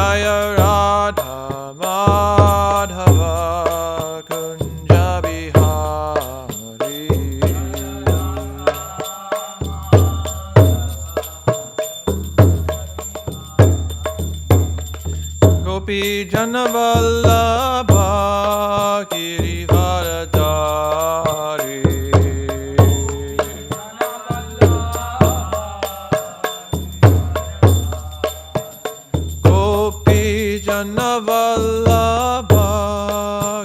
Jaya Radha Madhava Kunja Bihari. Gopi Jana Vallabha Girivaradari. Gopi Jana Vallabha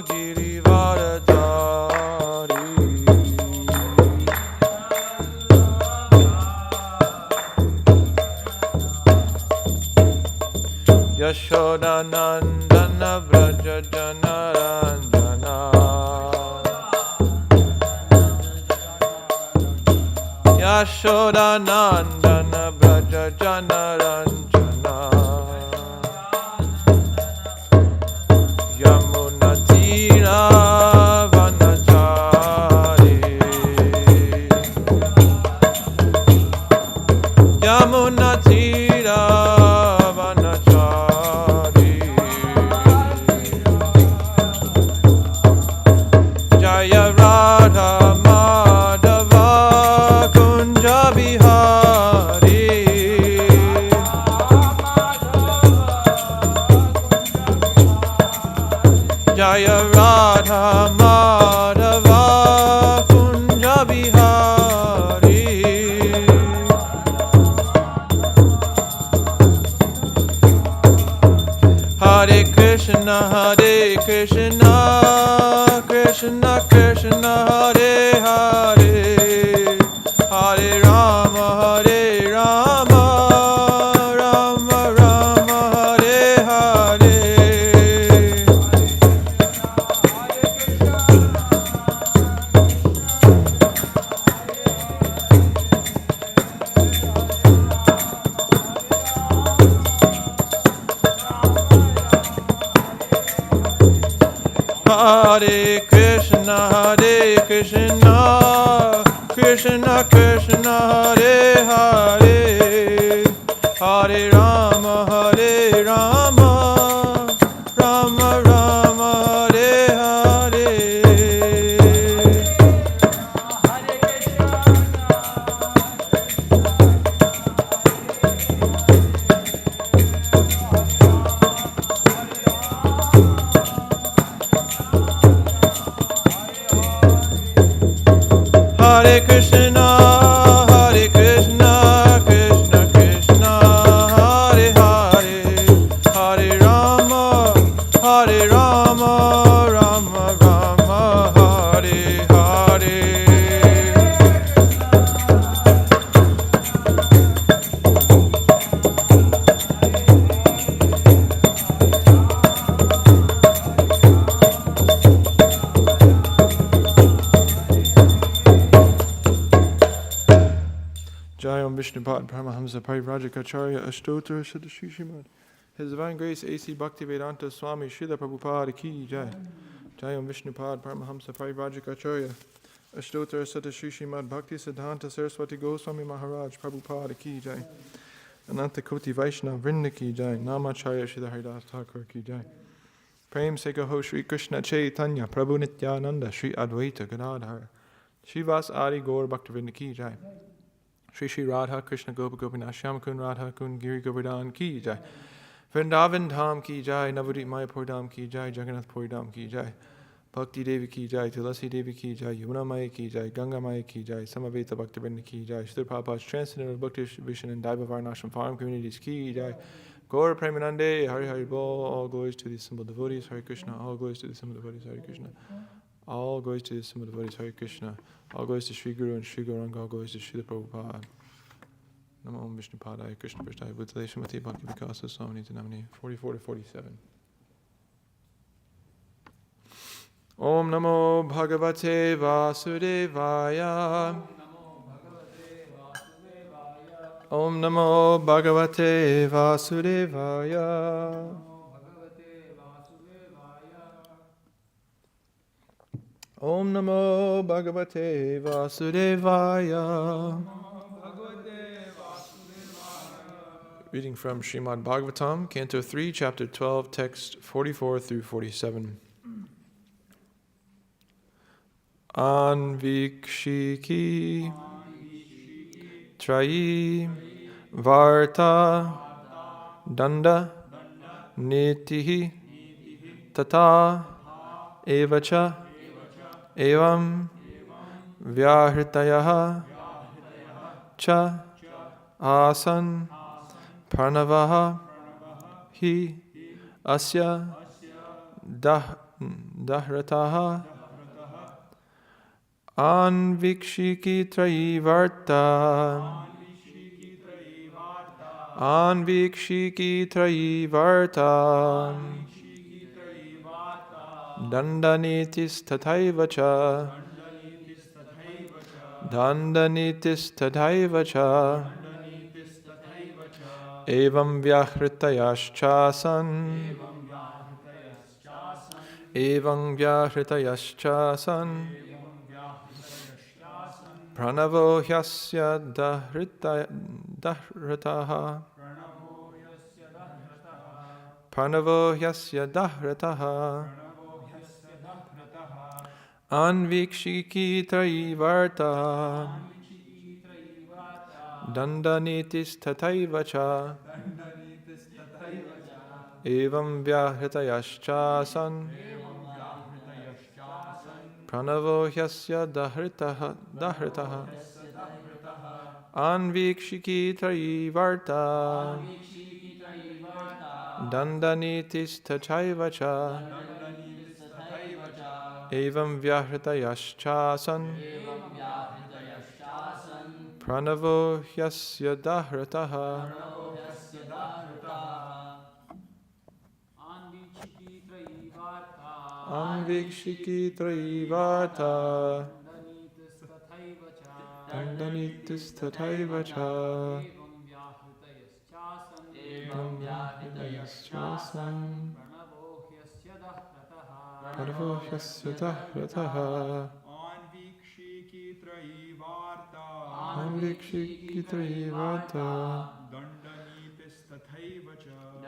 Girivaradari. Yashoda Nandana Vraja Janaranjana. Yashoda Nandana Vraja Janaranjana. Yamuna Tira Vanachari. Yamuna Tira Vanachari. Jaya Radha Madhava Kunja Bihari. Jaya Radha Madhava Kunja Bihari. Hare Krishna, Krishna Krishna, Hare Hare, Hare Rama, Rama Rama, Hare Hare. Hare Krishna, Krishna Krishna, Hare Hare, Hare Rama, Rama Rama, Hare Hare. Hare Krishna, Krishna Krishna, Hare Hare, Hare Rama, Rama Rama, Hare Hare. Jayam Vishnupad Paramahamsa Parivrajacharya Ashtotra Siddha Shishimad. His Divine Grace A.C. Bhaktivedanta Swami Srila Prabhupada Ki Jai. Jayam Vishnupad Paramahamsa Parivrajacharya Ashtotra Siddha Shishimad Bhakti Siddhanta Saraswati Goswami Maharaj Prabhupada Ki Jai. Ananta Koti Vaishnava Vrinda Ki Jai. Namacharya Srila Haridas Thakur Ki Jai. Prem Sekaho Shri Krishna Chaitanya Prabhu Nityananda Shri Advaita Gadadhara Shivas Adi Gaur Bhaktivinoda Ki Jai. Shri Radha Krishna Gopa Gopinath Shyam Kun Radha Kun Giri Govardhan Ki Jai. Vrindavan Dham Ki Jai. Navadvip Mayapur Dham Ki Jai. Jagannath Puri Dham Ki Jai. Bhakti Devi Ki Jai. Tulasi Devi Ki Jai. Yamuna Maya Ki Jai. Ganga Maya Ki Jai. Samaveta Bhaktivinoda Ki Jai. Srila Prabhupada's Transcendental Bhakti Distribution and Daiva Varnashram Farm Communities Ki Jai. Gaur Premanande. Hari Hari Bol. All glories to the assembled devotees. Hare Krishna. All glories to the assembled devotees. Hare Krishna. All glories to the assembled devotees. Hare Krishna. All glories to Sri Guru and Sri Gauranga. All glories to Srila Prabhupada. Namo Om Vishnupadaya Krishna Prasthaya Bhutale Srimati Bhakti Vikasa Swami Namani 44 to 47. Om Namo Bhagavate Vasudevaya. Om Namo Bhagavate Vasudevaya. Om Namo Bhagavate Vasudevaya. Reading from Srimad Bhagavatam, Canto 3, Chapter 12, Text 44 through 47. Anvikshiki Trayi Varta Danda Nitihi Tata Evacha Evam Vyahritayah Cha Asan Pranavaha Hi Asya Dahrataha Anvikshiki Trayivarta Anvikshiki Trayivarta Dandanitis Tathaivacha Dandanitis Tathaivacha Evam Vyahritayaschasan Evam Vyahritayaschasan Pranavo Hyasya Dahrataha Pranavo Hyasya Dahrataha Anvikshiki Trayivarta Dandanitis Tathaivacha Evam Vyahritayaschasan Pranavo Hyasya Dahrataha Anvikshiki Trayivarta Dandanitis Tathaivacha Evam Vyahritayaschasan Pranavo Hyasya Dahrataha Anvikshiki Trayivarta Dandanitis Tathaivacha Dandanitis Pranavo Hyasya Dahrataha Anvikshiki Trayivarta Anvikshiki Trayivarta Dandanitis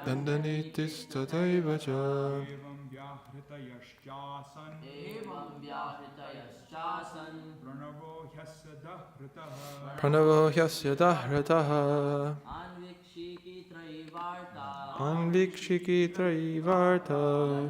Dandanitis Tathaivacha Tathaivacha Evam Vyahritayaschasan Pranavo Hyasya Dahrataha Pranavo Hyasya Dahrataha Anvikshiki Trayivarta Anvikshiki Trayivarta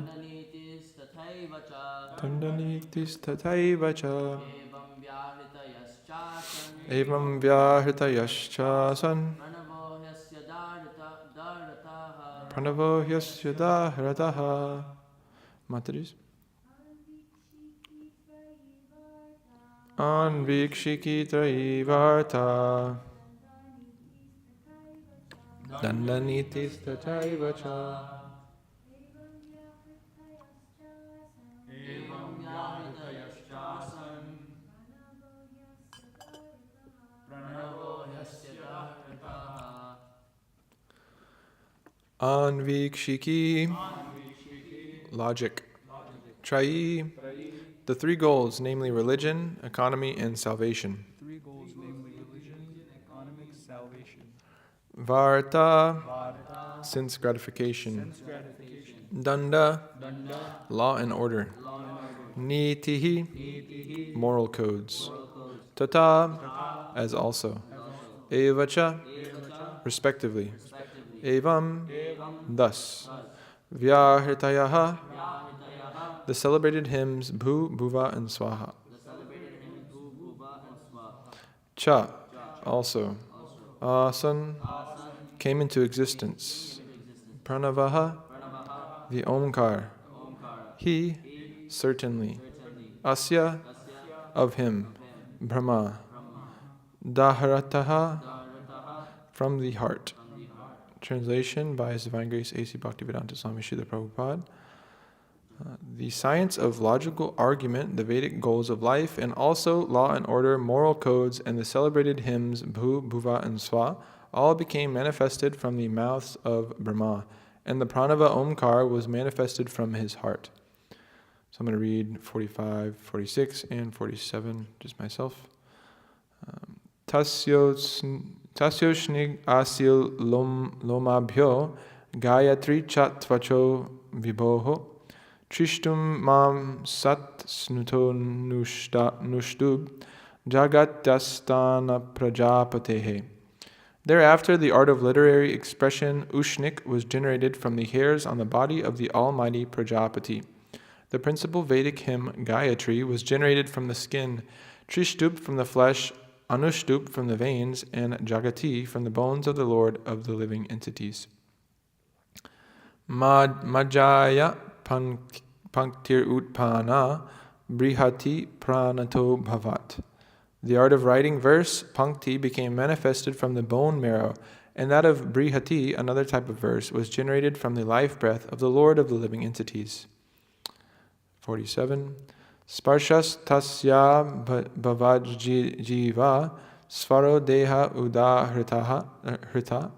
Dandanitis Tathaivacha Dandanitis Tathaivacha Evam Vyahritayaschasan Evam Vyahritayaschasan Pranavo Hyasya Dahrataha Pranavo Hyasya Dahrataha Mataris Anvikshiki Trayivarta Dandanitis Tathaivacha Evam Vyahritayaschasan Pranavo Hyasya Dahrataha Anvikshiki Logic Trayi The three goals, namely religion, economy, and salvation. Three goals, namely religion, economic, salvation. Varta, Varta, sense gratification. sense gratification. Danda, Danda, law and order. law and order. Nitihi, Nitihi, moral codes. moral codes. Tata, Tata, as also. as also. Evacha, Evacha, respectively. respectively. Evam, Evam, thus. thus. Vyahritayah, Vyahritayah, the celebrated hymns Bhu, Bhuva, and Swaha. the celebrated hymns Bhu, Bhuva, and Swaha. Cha, also. Also, Asan, Asan, came into existence. into existence. Pranavaha, Pranavaha, the Omkar. Omkara. He, He, certainly. certainly. Asya, Asya, of him. Brahma. Brahma. Dahrataha, Dharataha, from the heart. from the heart. Translation by His Divine Grace A.C. Bhaktivedanta Swami Srila Prabhupada. The science of logical argument, the Vedic goals of life, and also law and order, moral codes, and the celebrated hymns Bhu, Bhuva, and Swa all became manifested from the mouths of Brahma, and the Pranava Omkar was manifested from his heart. So I'm going to read 45, 46, and 47, just myself. Tasyo Tasyoshnig asil lomabhyo gayatri chatvacho vibhoho trishtum mam sat snuto nushtub jagatastana prajapatehe. Thereafter, the art of literary expression, Ushnik, was generated from the hairs on the body of the almighty Prajapati. The principal Vedic hymn, Gayatri, was generated from the skin, Trishtup from the flesh, Anushtup from the veins, and Jagati from the bones of the Lord of the living entities. Majaya panktir utpana brihati pranato bhavat. The art of writing verse, Pankti, became manifested from the bone marrow, and that of Brihati, another type of verse, was generated from the life breath of the Lord of the living entities. 47. Sparshas tasya bhavajjiva svaro deha udahrita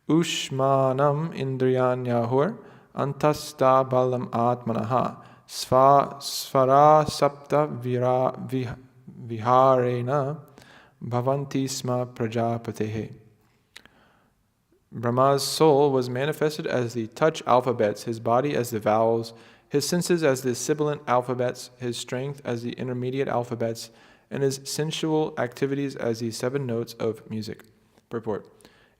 ushmanam indriyanyahur antasta balam atmanaha svara sapta viharena bhavanti sma prajapatehe. Brahma's soul was manifested as the touch alphabets, his body as the vowels, his senses as the sibilant alphabets, his strength as the intermediate alphabets, and his sensual activities as the 7 notes of music. Purport.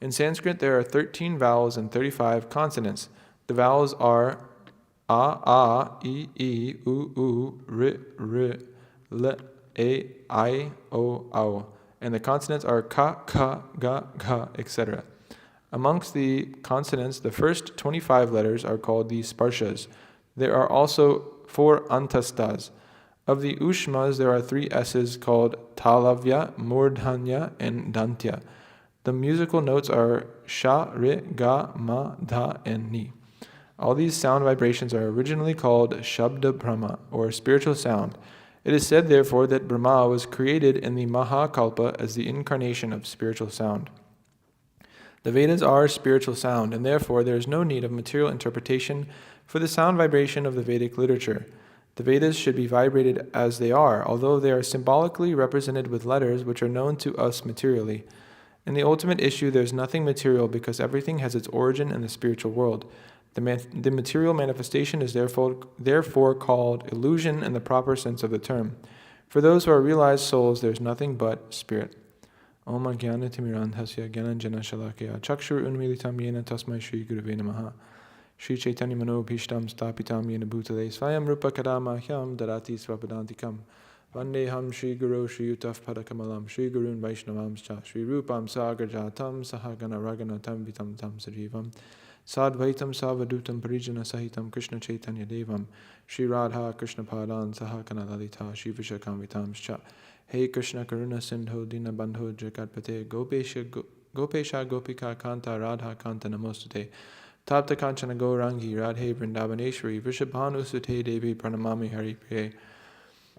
In Sanskrit, there are 13 vowels and 35 consonants. The vowels are a, I, u, r, l, a, I, o, ao, and the consonants are ka, ga, etc. Amongst the consonants, the first 25 letters are called the sparshas. There are also 4 antastas. Of the ushmas, there are 3 s's called talavya, murdhanya, and dantya. The musical notes are sha, re, ga, ma, dha, and ni. All these sound vibrations are originally called Shabda Brahma, or spiritual sound. It is said, therefore, that Brahma was created in the Mahakalpa as the incarnation of spiritual sound. The Vedas are spiritual sound, and therefore there is no need of material interpretation for the sound vibration of the Vedic literature. The Vedas should be vibrated as they are, although they are symbolically represented with letters which are known to us materially. In the ultimate issue, there is nothing material because everything has its origin in the spiritual world. The material manifestation is therefore called illusion in the proper sense of the term. For those who are realized souls, there is nothing but spirit. Om Jnana Timirandhasya Jnananjana Shalakaya Chakshur Unmilitam Yena Tasmai Shri Gurave Namaha Shri Chaitanya Mano Bhishtam Stapitam Yena Bhutale Svayam Rupa Kadama Hyam Darati Svapadantikam Vandeham Shri Guru Shri Yutaf Padakamalam Shri Gurun Vaishnavamscha Shri Rupam Sagarjatam Sahagana Raganatam Vitam Tam Sarivam Sadvaitam Savadutam Parijana Sahitam Krishna Chaitanya Devam Shri Radha Krishna Padan Sahakana Lalita Shri Vishakamvitamscha Hey Krishna Karuna Sindho Dina Bandho Jagatpate Gopesha Gopika Kanta Radha Kanta Namostate Tapta Kanchana Gaurangi Radhe Vrindavaneshwari Vishabhanu Sute Devi Pranamami Hari Priye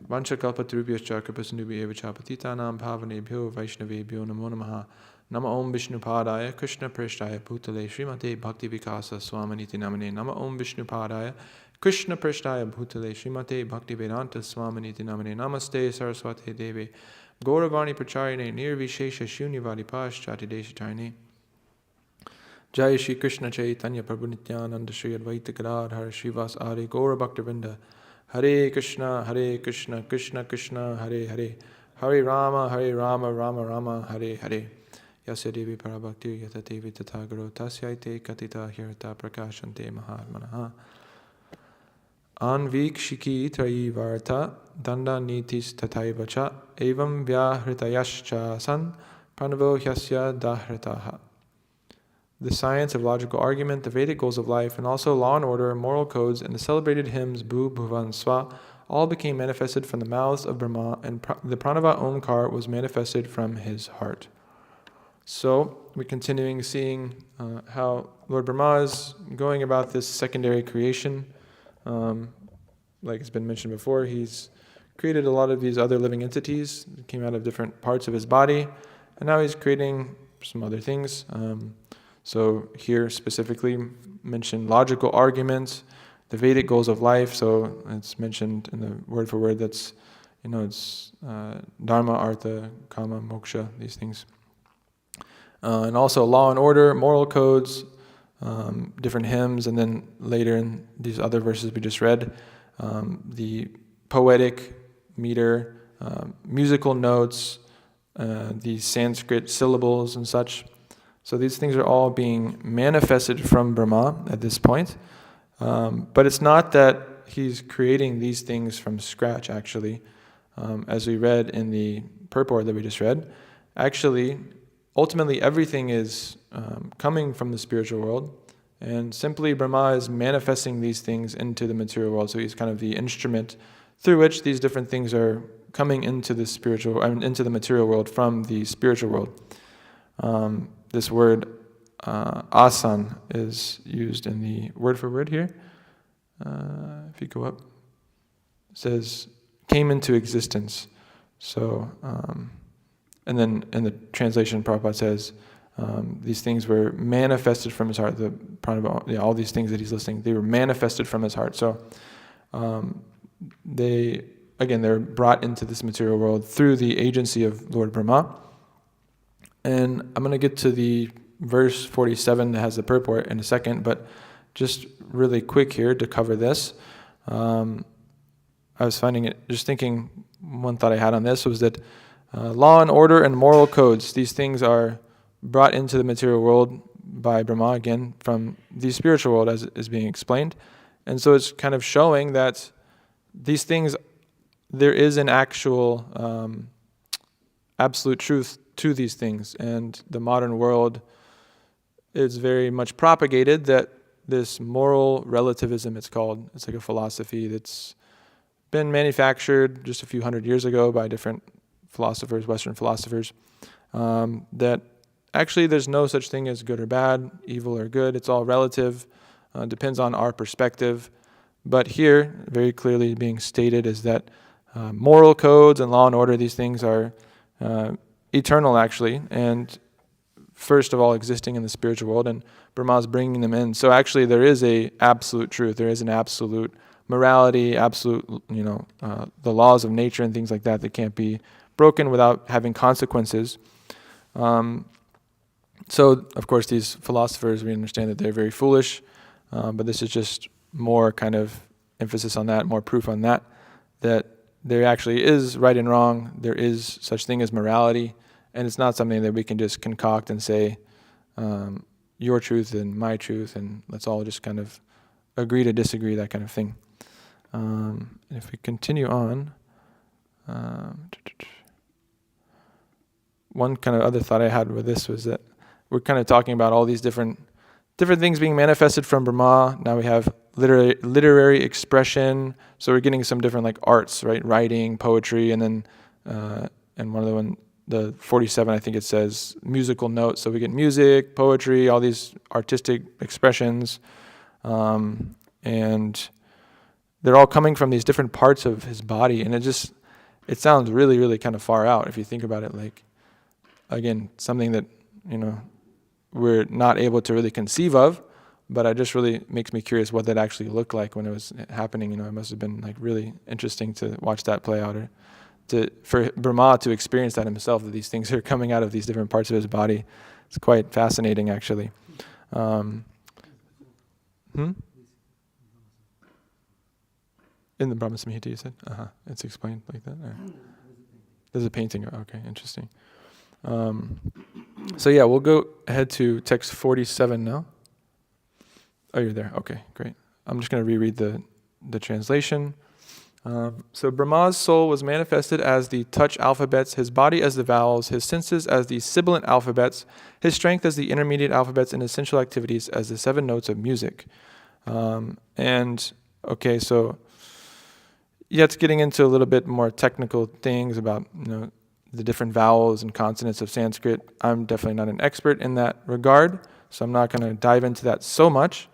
Vanchakalpatarubhyascha Kripasinubhya Evacha Patitanam Bhavanebhyo Vaishnavebhyo Namo Namaha Nama Om Vishnupadaya Krishna Prishtaya Bhutale Srimate Bhakti Vikasa Swaminiti Namane Nama Om Vishnupadaya Krishna Prishtaya Bhutale Srimate Bhakti Vedanta Swaminiti Namane Namaste Saraswate Devi Gauravani Pracharine Nirvishesha Shunyavadi Paschati Deshatarine Jai Shri Krishna Chaitanya Prabhu Nityananda Shri Advaita Gadadhar Srivas Adi Gaura Bhaktavinda Hare Krishna Krishna Krishna Hare Hare Hare Rama Rama Rama Hare Hare Yasya Devi Parabhakti Yata Devi Tathagaro Tasyaite Katita Hirta Prakashante Mahatmanaha Anvikshiki Trayi Varta Danda Nitis Tataivacha Evam Vyahritayascha San Pranavo Hyasya Dahritaha. The science of logical argument, the Vedic goals of life, and also law and order, moral codes, and the celebrated hymns Bhu Bhuvan Swa all became manifested from the mouths of Brahma, and the Pranava Omkar was manifested from his heart. So, we're continuing seeing how Lord Brahma is going about this secondary creation. Like it's been mentioned before, he's created a lot of these other living entities that came out of different parts of his body, and now he's creating some other things. So here specifically mentioned logical arguments, the Vedic goals of life. So it's mentioned in the word for word. That's it's dharma, artha, kama, moksha. These things. and also law and order, moral codes, different hymns, and then later in these other verses we just read, the poetic meter, musical notes, these Sanskrit syllables and such. So these things are all being manifested from Brahma at this point. But it's not that he's creating these things from scratch, actually. As we read in the purport that we just read, actually, ultimately everything is coming from the spiritual world, and simply Brahma is manifesting these things into the material world. So he's kind of the instrument through which these different things are coming into the spiritual, into the material world from the spiritual world. This word asan is used in the word for word here. If you go up, it says came into existence. So, and then in the translation, Prabhupada says these things were manifested from his heart. All these things that he's listing, they were manifested from his heart. So, they're brought into this material world through the agency of Lord Brahma. And I'm going to get to the verse 47 that has the purport in a second, but just really quick here to cover this. I was finding it, just thinking, one thought I had on this was that law and order and moral codes, these things are brought into the material world by Brahma, again, from the spiritual world as is being explained. And so it's kind of showing that these things, there is an actual absolute truth to these things. And the modern world is very much propagated that this moral relativism, it's called, it's like a philosophy that's been manufactured just a few hundred years ago by different philosophers, Western philosophers, that actually there's no such thing as good or bad, evil or good. It's all relative, depends on our perspective. But here, very clearly being stated is that moral codes and law and order, these things are eternal actually, and first of all existing in the spiritual world, and Brahma's bringing them in. So actually there is a absolute truth, there is an absolute morality, absolute, the laws of nature and things like that that can't be broken without having consequences. So, of course, these philosophers, we understand that they're very foolish, but this is just more kind of emphasis on that, more proof on that, that there actually is right and wrong, there is such thing as morality, and it's not something that we can just concoct and say, your truth and my truth, and let's all just kind of agree to disagree, that kind of thing. If we continue on, one kind of other thought I had with this was that we're kind of talking about all these different things being manifested from Brahma. Now we have literary expression, so we're getting some different like arts, right? Writing, poetry, and then and the 47, I think it says musical notes. So we get music, poetry, all these artistic expressions, and they're all coming from these different parts of his body, and it sounds really, really kind of far out if you think about it. Like, again, something that we're not able to really conceive of, but it just really makes me curious what that actually looked like when it was happening. It must have been like really interesting to watch that play out, or for Brahma to experience that himself, that these things are coming out of these different parts of his body. It's quite fascinating, actually. In the Brahma Samhita, you said? It's explained like that? Or? There's a painting. Okay, interesting. So yeah, we'll go ahead to text 47 now. Oh, you're there. Okay, great. I'm just going to reread the translation. So Brahma's soul was manifested as the touch alphabets, his body as the vowels, his senses as the sibilant alphabets, his strength as the intermediate alphabets, and his sensual activities as the 7 notes of music. Okay, so yeah, it's getting into a little bit more technical things about the different vowels and consonants of Sanskrit. I'm definitely not an expert in that regard, so I'm not going to dive into that so much.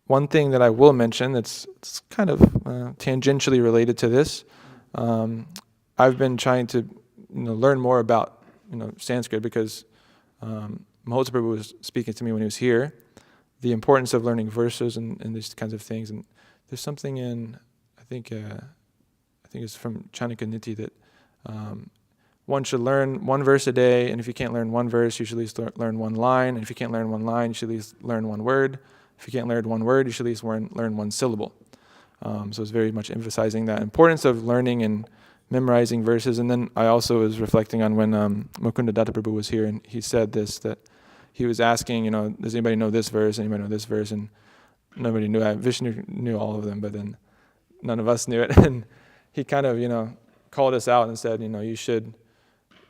One thing that I will mention that's kind of tangentially related to this, I've been trying to learn more about Sanskrit because Mahota Prabhu was speaking to me when he was here, the importance of learning verses and these kinds of things. And there's something in, I think it's from Chanakya Niti that one should learn one verse a day, and if you can't learn one verse, you should at least learn one line, and if you can't learn one line, you should at least learn one word. If you can't learn one word, you should at least learn one syllable. So it's very much emphasizing that importance of learning and memorizing verses. And then I also was reflecting on when Mukunda Datta Prabhu was here, and he said this, that he was asking, does anybody know this verse? Anybody know this verse? And nobody knew. Vishnu knew all of them, but then none of us knew it. And he kind of, called us out and said,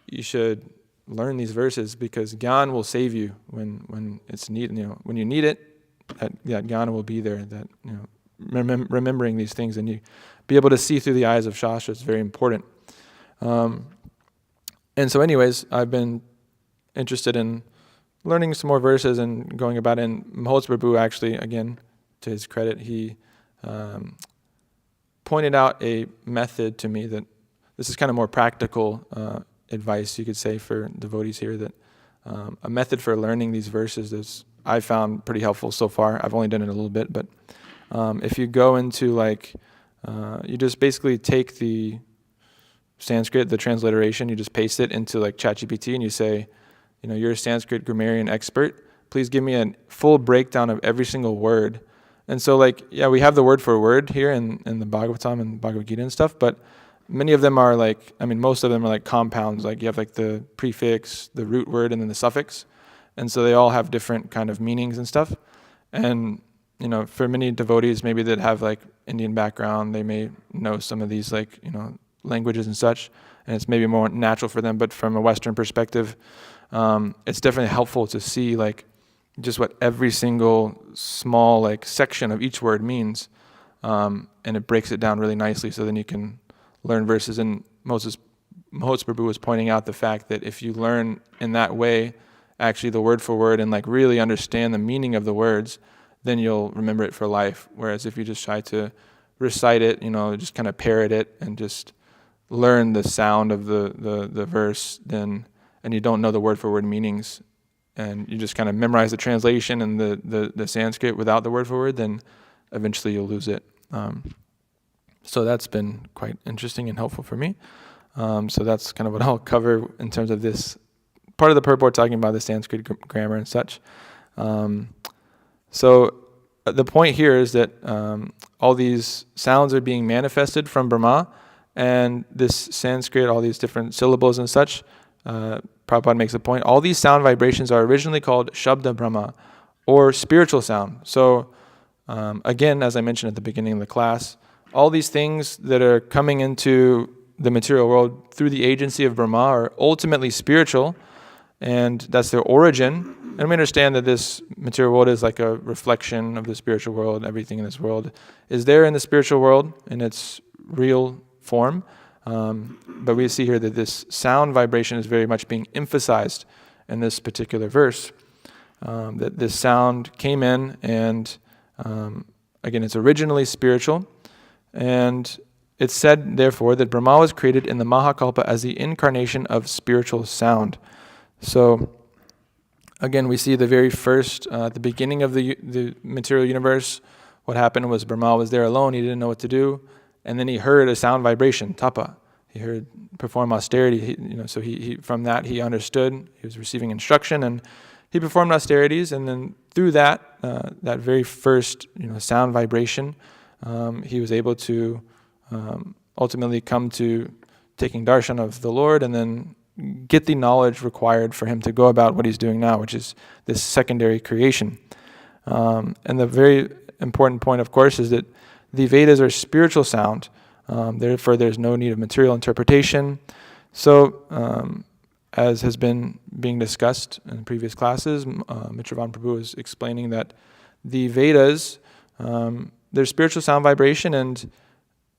you should learn these verses because Gyan will save you when it's needed. When you need it, that Gyan will be there. That remembering these things and you be able to see through the eyes of Shastra is very important. And so, anyways, I've been interested in learning some more verses and going about it. And Mahotsa Prabhu actually, again, to his credit, he pointed out a method to me that this is kind of more practical advice, you could say, for devotees here, that a method for learning these verses is I found pretty helpful so far. I've only done it a little bit, but if you go into you just basically take the Sanskrit, the transliteration, you just paste it into ChatGPT and you say, you're a Sanskrit grammarian expert. Please give me a full breakdown of every single word. And so we have the word for word here in the Bhagavatam and Bhagavad Gita and stuff, but many of them are most of them are compounds. You have the prefix, the root word, and then the suffix. And so they all have different kind of meanings and stuff. And, for many devotees, maybe that have Indian background, they may know some of these languages and such, and it's maybe more natural for them. But from a Western perspective, it's definitely helpful to see just what every single small section of each word means, and it breaks it down really nicely. So then you can learn verses. And Mahotsa Prabhu was pointing out the fact that if you learn in that way, actually the word for word, and really understand the meaning of the words, then you'll remember it for life. Whereas if you just try to recite it, just kind of parrot it and just learn the sound of the verse, and you don't know the word for word meanings, and you just kind of memorize the translation and the Sanskrit without the word for word, then eventually you'll lose it. So that's been quite interesting and helpful for me. So that's kind of what I'll cover in terms of this part of the purport, talking about the Sanskrit grammar and such. So the point here is that all these sounds are being manifested from Brahma, and this Sanskrit, all these different syllables and such, Prabhupada makes a point, all these sound vibrations are originally called Shabda Brahma, or spiritual sound. So again, as I mentioned at the beginning of the class, all these things that are coming into the material world through the agency of Brahma are ultimately spiritual, and that's their origin. And we understand that this material world is like a reflection of the spiritual world. Everything in this world is there in the spiritual world in its real form. But we see here that this sound vibration is very much being emphasized in this particular verse. That this sound came in, and again, it's originally spiritual. And it's said, therefore, that Brahma was created in the Mahakalpa as the incarnation of spiritual sound. So, again, we see the very first, at the beginning of the material universe, what happened was Brahma was there alone, he didn't know what to do, and then he heard a sound vibration, tapa. He heard perform austerity, so he from that he understood, he was receiving instruction, and he performed austerities, and then through that very first sound vibration, he was able to ultimately come to taking darshan of the Lord, and then get the knowledge required for him to go about what he's doing now, which is this secondary creation. And the very important point, of course, is that the Vedas are spiritual sound. Therefore, there's no need of material interpretation. So, as has been being discussed in previous classes, Mitravan Prabhu is explaining that the Vedas, they're spiritual sound vibration, and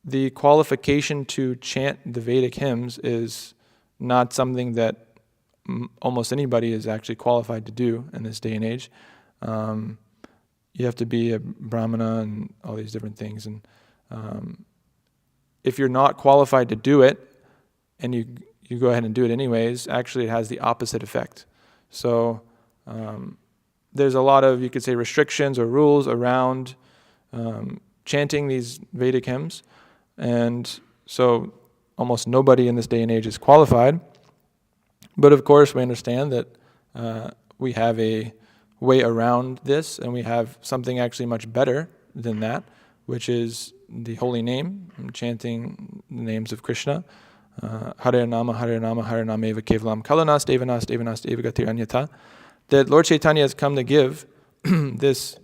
the qualification to chant the Vedic hymns is not something that almost anybody is actually qualified to do in this day and age. You have to be a brahmana and all these different things. And if you're not qualified to do it, and you go ahead and do it anyways, actually it has the opposite effect. So there's a lot of, you could say, restrictions or rules around chanting these Vedic hymns. And so almost nobody in this day and age is qualified. But of course, we understand that we have a way around this, and we have something actually much better than that, which is the holy name, chanting the names of Krishna. Hare Nama, Hare Nama, Hare Nama Eva Kevalam, Kalanas, Devanas, Devanas, Devagatir Anyata. That Lord Chaitanya has come to give this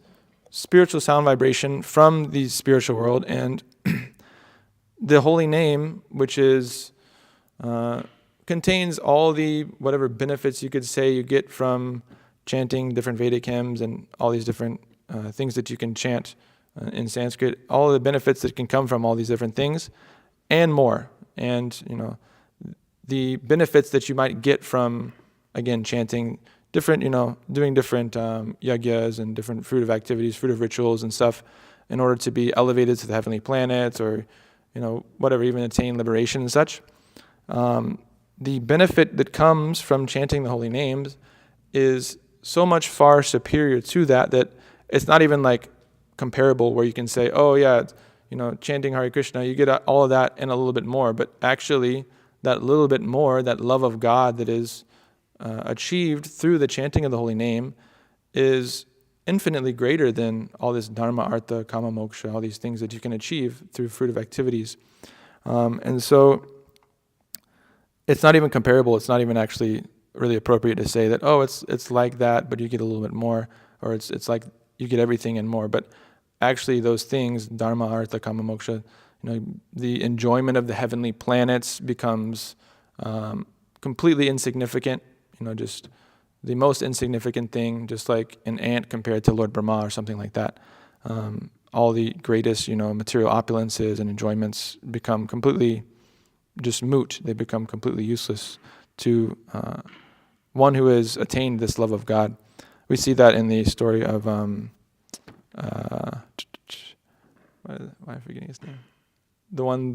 spiritual sound vibration from the spiritual world, and the holy name, which is contains all the whatever benefits you could say you get from chanting different Vedic hymns and all these different things that you can chant in Sanskrit, all the benefits that can come from all these different things, and more. And the benefits that you might get from, again, chanting different, doing different yagyas and different fruitive activities, fruitive rituals and stuff, in order to be elevated to the heavenly planets, or whatever, even attain liberation and such. The benefit that comes from chanting the holy names is so much far superior to that it's not even like comparable, where you can say, oh yeah, chanting Hare Krishna, you get all of that and a little bit more. But actually, that little bit more, that love of God that is achieved through the chanting of the holy name, is infinitely greater than all this dharma, artha, kama, moksha, all these things that you can achieve through fruitive activities. And so it's not even comparable. It's not even actually really appropriate to say that, oh, it's like that, but you get a little bit more, or it's like you get everything and more. But actually those things, dharma, artha, kama, moksha, the enjoyment of the heavenly planets becomes completely insignificant, just the most insignificant thing, just like an ant compared to Lord Brahma or something like that. All the greatest, material opulences and enjoyments become completely just moot. They become completely useless to one who has attained this love of God. We see that in the story of why am I forgetting his name?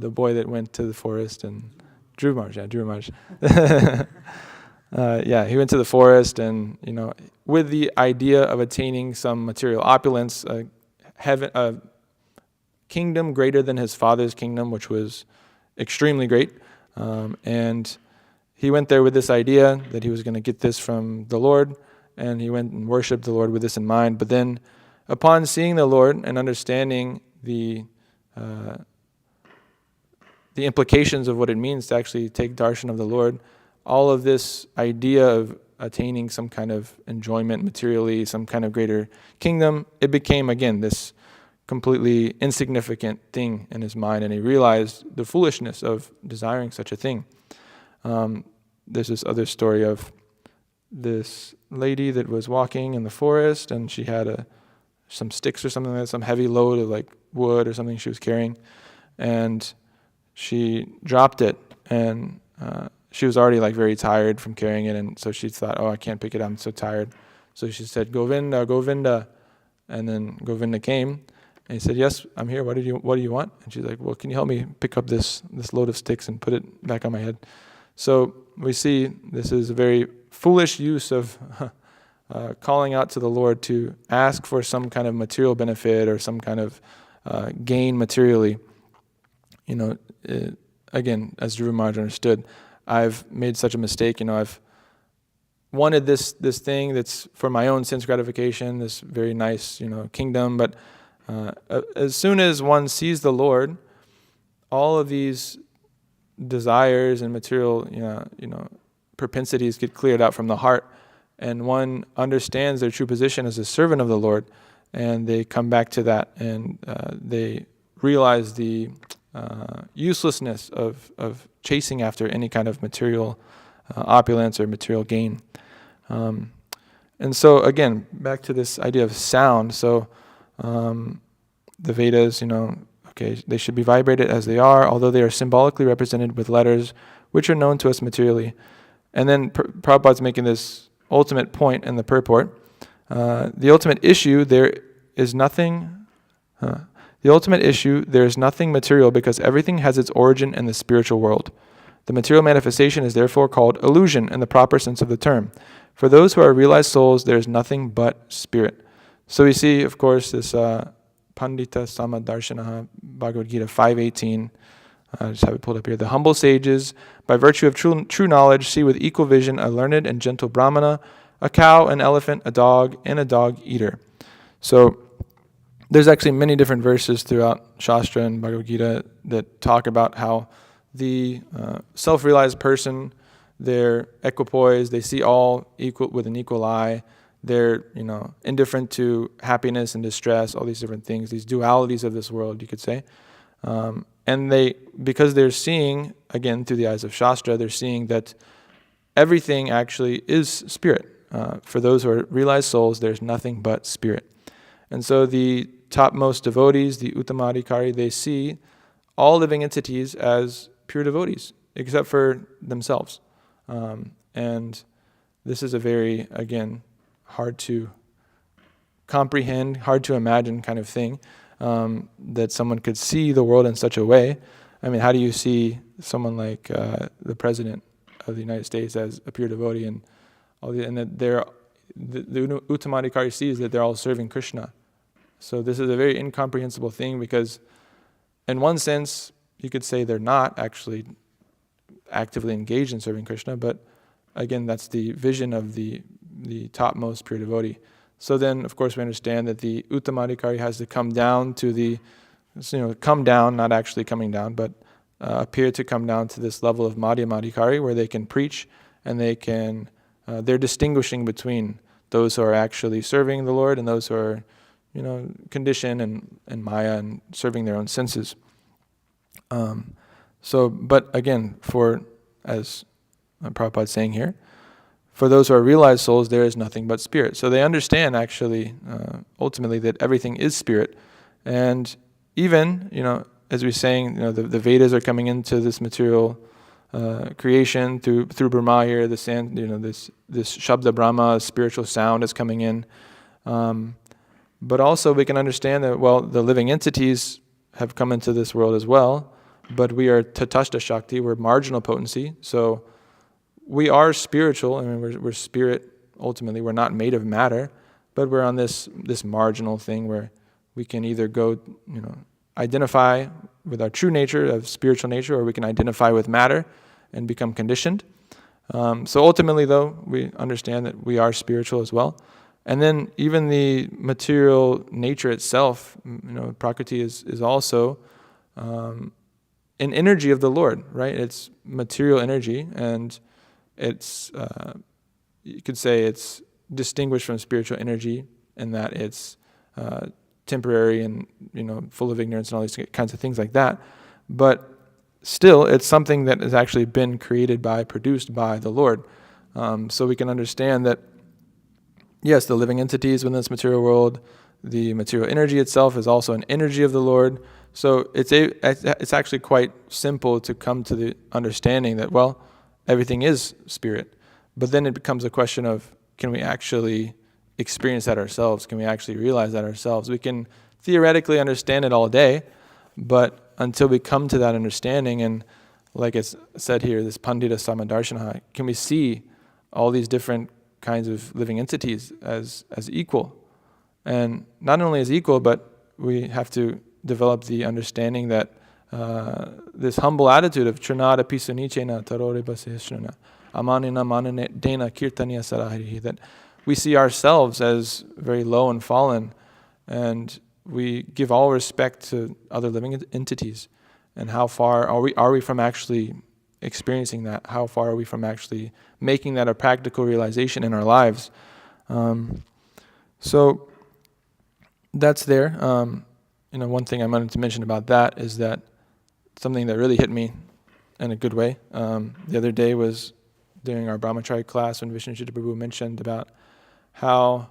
The boy that went to the forest, and Dhruv Maharaj. He went to the forest, and with the idea of attaining some material opulence, a kingdom greater than his father's kingdom, which was extremely great, and he went there with this idea that he was going to get this from the Lord, and he went and worshipped the Lord with this in mind. But then, upon seeing the Lord and understanding the implications of what it means to actually take darshan of the Lord, all of this idea of attaining some kind of enjoyment materially, some kind of greater kingdom, it became, again, this completely insignificant thing in his mind, and he realized the foolishness of desiring such a thing. There's this other story of this lady that was walking in the forest, and she had some sticks or something like that, some heavy load of like wood or something she was carrying, and she dropped it, and she was already like very tired from carrying it, and so she thought, oh, I can't pick it up, I'm so tired. So she said, Govinda, Govinda, and then Govinda came, and he said, yes, I'm here, what do you want? And she's like, well, can you help me pick up this load of sticks and put it back on my head? So we see this is a very foolish use of calling out to the Lord to ask for some kind of material benefit or some kind of gain materially. Again, as Dhruva Maharaj understood, I've made such a mistake. I've wanted this thing that's for my own sense gratification, this very nice, kingdom. But as soon as one sees the Lord, all of these desires and material, propensities get cleared out from the heart, and one understands their true position as a servant of the Lord, and they come back to that, and they realize the uselessness of chasing after any kind of material opulence or material gain. And so again, back to this idea of sound. So the Vedas, they should be vibrated as they are, although they are symbolically represented with letters which are known to us materially. And then Prabhupada's making this ultimate point in the purport. The ultimate issue, there is nothing material because everything has its origin in the spiritual world. The material manifestation is therefore called illusion in the proper sense of the term. For those who are realized souls, there is nothing but spirit. So we see, of course, this Pandita Samadarshanaha, Bhagavad Gita 5:18. I just have it pulled up here. The humble sages, by virtue of true knowledge, see with equal vision a learned and gentle brahmana, a cow, an elephant, a dog, and a dog eater. So there's actually many different verses throughout Shastra and Bhagavad Gita that talk about how the self-realized person, they're equipoised, they see all equal with an equal eye, they're indifferent to happiness and distress, all these different things, these dualities of this world, you could say. And because they're seeing, again, through the eyes of Shastra, they're seeing that everything actually is spirit. For those who are realized souls, there's nothing but spirit. And so the topmost devotees, the Uttamadhikari, they see all living entities as pure devotees, except for themselves. And this is a very, again, hard to comprehend, hard to imagine kind of thing, that someone could see the world in such a way. I mean, how do you see someone like the President of the United States as a pure devotee, and that the Uttamadhikari sees that they're all serving Krishna? So this is a very incomprehensible thing, because in one sense, you could say they're not actually actively engaged in serving Krishna, but again, that's the vision of the topmost pure devotee. So then, of course, we understand that the Uttamadhikari has to come down to come down, not actually coming down, but appear to come down to this level of Madhyamadhikari, where they can preach and they're distinguishing between those who are actually serving the Lord and those who are, conditioned and Maya and serving their own senses. But again, as Prabhupada's saying here, for those who are realized souls, there is nothing but spirit. So they understand actually, ultimately, that everything is spirit. And even, as we're saying, the Vedas are coming into this material creation through Brahma here, this Shabda Brahma, spiritual sound is coming in. But also we can understand that, the living entities have come into this world as well, but we are Tatashta Shakti, we're marginal potency, so we are spiritual. I mean, we're spirit ultimately. We're not made of matter, but we're on this marginal thing where we can either go, identify with our true nature of spiritual nature, or we can identify with matter and become conditioned. So ultimately, though, we understand that we are spiritual as well. And then even the material nature itself, Prakriti is also an energy of the Lord, right? It's material energy, and it's, you could say it's distinguished from spiritual energy in that it's temporary and, full of ignorance and all these kinds of things like that. But still, it's something that has actually been produced by the Lord. So we can understand that, yes, the living entities within this material world, the material energy itself is also an energy of the Lord. So it's actually quite simple to come to the understanding that, everything is spirit. But then it becomes a question of, can we actually experience that ourselves? Can we actually realize that ourselves? We can theoretically understand it all day, but until we come to that understanding, and like it's said here, this Pandita Samadarshana, can we see all these different kinds of living entities as equal? And not only as equal, but we have to develop the understanding that this humble attitude of Trinada Pisanichena Tarore Basishrana Amanina Manane Dena Kirtaniya Sarahiri, that we see ourselves as very low and fallen, and we give all respect to other living entities. And how far are we from actually experiencing that? How far are we from actually making that a practical realization in our lives? So that's there. One thing I wanted to mention about that is that something that really hit me in a good way. The other day was during our Brahmacharya class when Vishnu Prabhu mentioned about how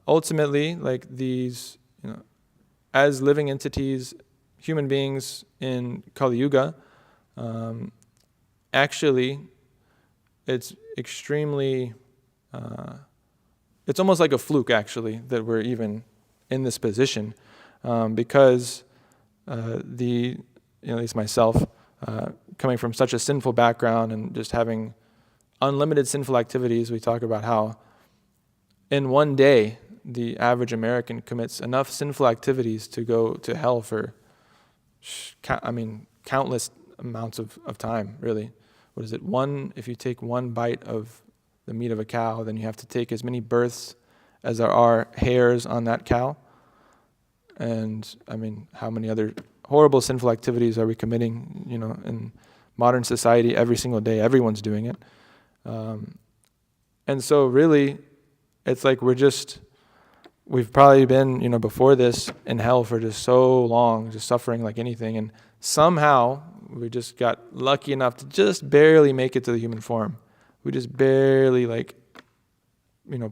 ultimately, like these, as living entities, human beings in Kali Yuga, actually, it's extremely, it's almost like a fluke, actually, that we're even in this position, because at least myself, coming from such a sinful background and just having unlimited sinful activities, we talk about how in one day, the average American commits enough sinful activities to go to hell for, countless amounts of time, really. if you take one bite of the meat of a cow, then you have to take as many births as there are hairs on that cow. And I mean, how many other horrible sinful activities are we committing, in modern society every single day? Everyone's doing it. And so really, it's like we've probably been, before this in hell for just so long, just suffering like anything. And somehow we just got lucky enough to just barely make it to the human form. We just barely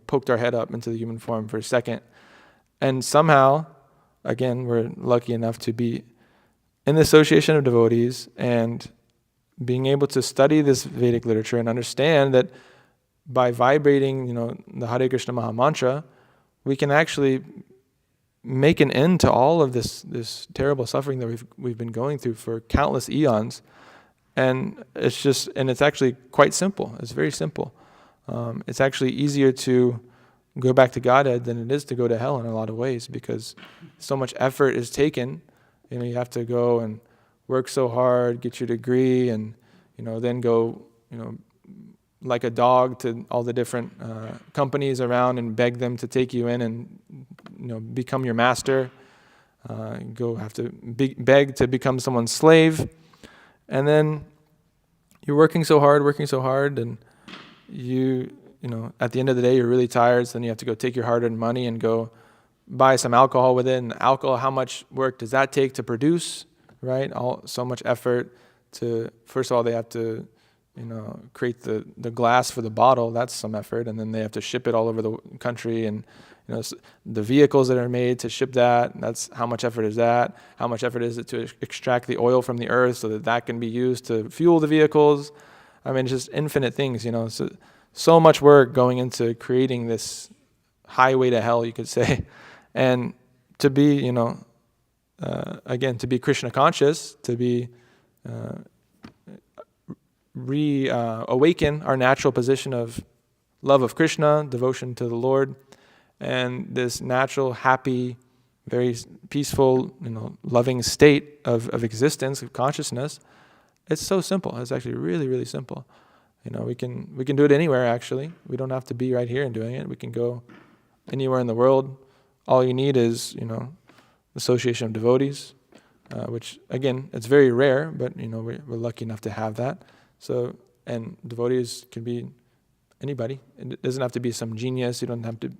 poked our head up into the human form for a second. And somehow, again, we're lucky enough to be in the association of devotees and being able to study this Vedic literature and understand that by vibrating, the Hare Krishna Maha Mantra, we can actually make an end to all of this terrible suffering that we've been going through for countless eons. And it's actually quite simple. It's very simple. It's actually easier to go back to Godhead than it is to go to hell in a lot of ways, because so much effort is taken. You have to go and work so hard, get your degree, and then go like a dog to all the different companies around and beg them to take you in and become your master. Have to beg to become someone's slave, and then you're working so hard, and you at the end of the day you're really tired. So then you have to go take your hard-earned money and go buy some alcohol with it. And alcohol, how much work does that take to produce? Right, so much effort to. First of all, they have to create the glass for the bottle. That's some effort, and then they have to ship it all over the country, and the vehicles that are made to ship that. That's how much effort is that? How much effort is it to extract the oil from the earth so that can be used to fuel the vehicles? I mean, it's just infinite things. So much work going into creating this highway to hell, you could say, and to be again, to be Krishna conscious, to be awaken our natural position of love of Krishna, devotion to the Lord, and this natural, happy, very peaceful, loving state of existence, of consciousness. It's so simple. It's actually really, really simple. We can do it anywhere. Actually, we don't have to be right here and doing it. We can go anywhere in the world. All you need is association of devotees, which again, it's very rare, but we're lucky enough to have that. So, and devotees can be anybody. It doesn't have to be some genius. You don't have to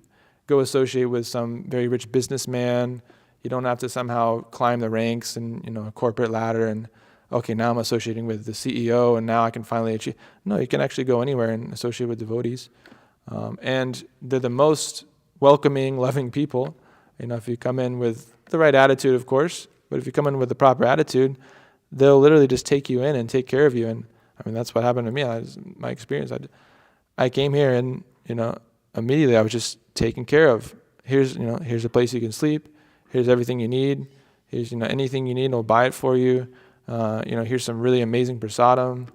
go associate with some very rich businessman. You don't have to somehow climb the ranks and a corporate ladder and okay, now I'm associating with the CEO and now I can finally achieve. No, you can actually go anywhere and associate with devotees, and they're the most welcoming, loving people. If you come in with the right attitude, of course, but if you come in with the proper attitude, they'll literally just take you in and take care of you. And I mean, that's what happened to me. My experience. I came here and immediately I was just taken care of. Here's a place you can sleep. Here's everything you need. Here's anything you need, we'll buy it for you. Here's some really amazing prasadam,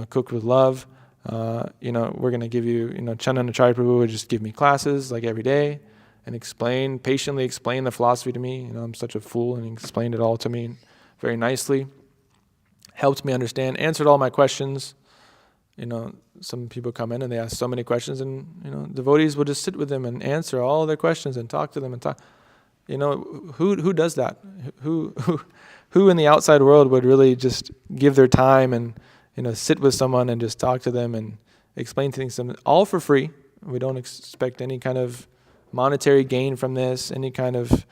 cooked with love. We're gonna give you, Chandan Acharya Prabhu would just give me classes like every day and patiently explain the philosophy to me. I'm such a fool, and he explained it all to me very nicely. Helped me understand, answered all my questions. Some people come in and they ask so many questions, and devotees will just sit with them and answer all their questions and talk to them and talk. Who does that? Who in the outside world would really just give their time and sit with someone and just talk to them and explain things to them, all for free? We don't expect any kind of monetary gain from this, any kind of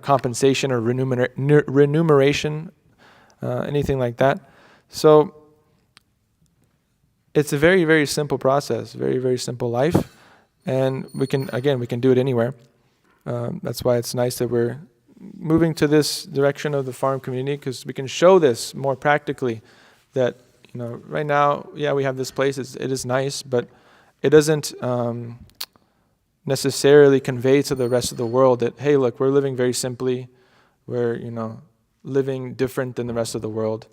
compensation or remuneration, anything like that. So it's a very, very simple process, very, very simple life, and we can do it anywhere. That's why it's nice that we're moving to this direction of the farm community, because we can show this more practically. That right now, we have this place. It is nice, but it doesn't necessarily convey to the rest of the world that, hey, look, we're living very simply. We're living different than the rest of the world.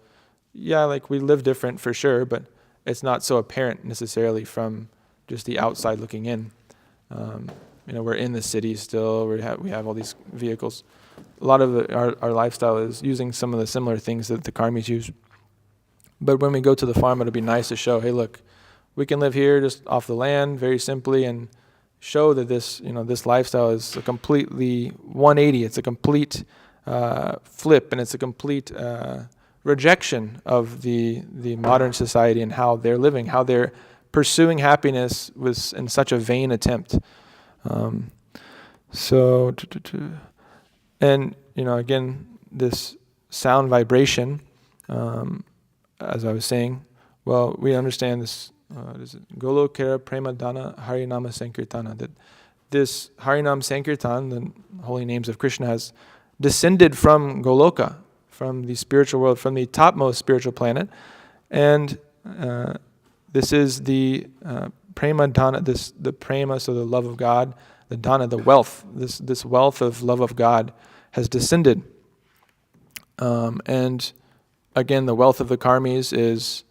We live different for sure, but it's not so apparent necessarily from just the outside looking in. We're in the city still. We have all these vehicles. A lot of our lifestyle is using some of the similar things that the karmis use. But when we go to the farm, it'll be nice to show, hey, look, we can live here just off the land very simply and show that this, this lifestyle is a completely 180. It's a complete flip, and it's a complete rejection of the modern society and how they're living, how they're pursuing happiness was in such a vain attempt. And again, this sound vibration, as I was saying, well, we understand this. Golokera Prema Dana Harinama Sankirtana, that this Harinam Sankirtan, the holy names of Krishna, has descended from Goloka, from the spiritual world, from the topmost spiritual planet, and this is the Prema Dana, the Prema, so the love of God, the Dana, the wealth, this wealth of love of God has descended, and again, the wealth of the karmis is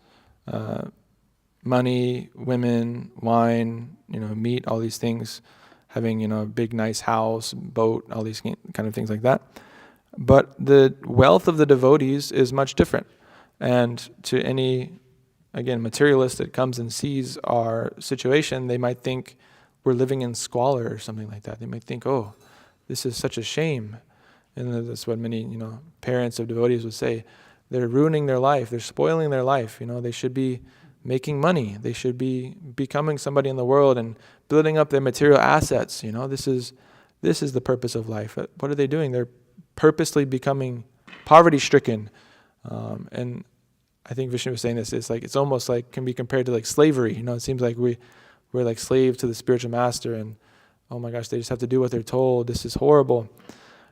money, women, wine, meat, all these things, having, a big nice house, boat, all these kind of things like that. But the wealth of the devotees is much different. And to any, again, materialist that comes and sees our situation, they might think we're living in squalor or something like that. They might think, oh, this is such a shame. And that's what many, parents of devotees would say. They're ruining their life. They're spoiling their life. They should be making money. They should be becoming somebody in the world and building up their material assets. This is the purpose of life. What are they doing? They're purposely becoming poverty-stricken. And I think Vishnu was saying this. It's almost like can be compared to like slavery. It seems like we're like slaves to the spiritual master, and oh my gosh, they just have to do what they're told. This is horrible.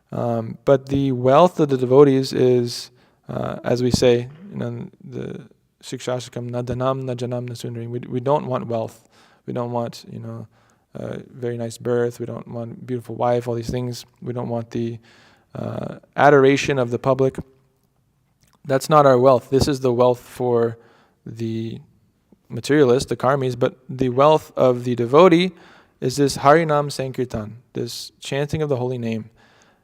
But the wealth of the devotees is, as we say, the Shikshashakam na dhanam na janam na sundarim. We don't want wealth. We don't want, a very nice birth. We don't want a beautiful wife, all these things. We don't want the adoration of the public. That's not our wealth. This is the wealth for the materialist, the karmis, but the wealth of the devotee is this Harinam Sankirtan, this chanting of the holy name.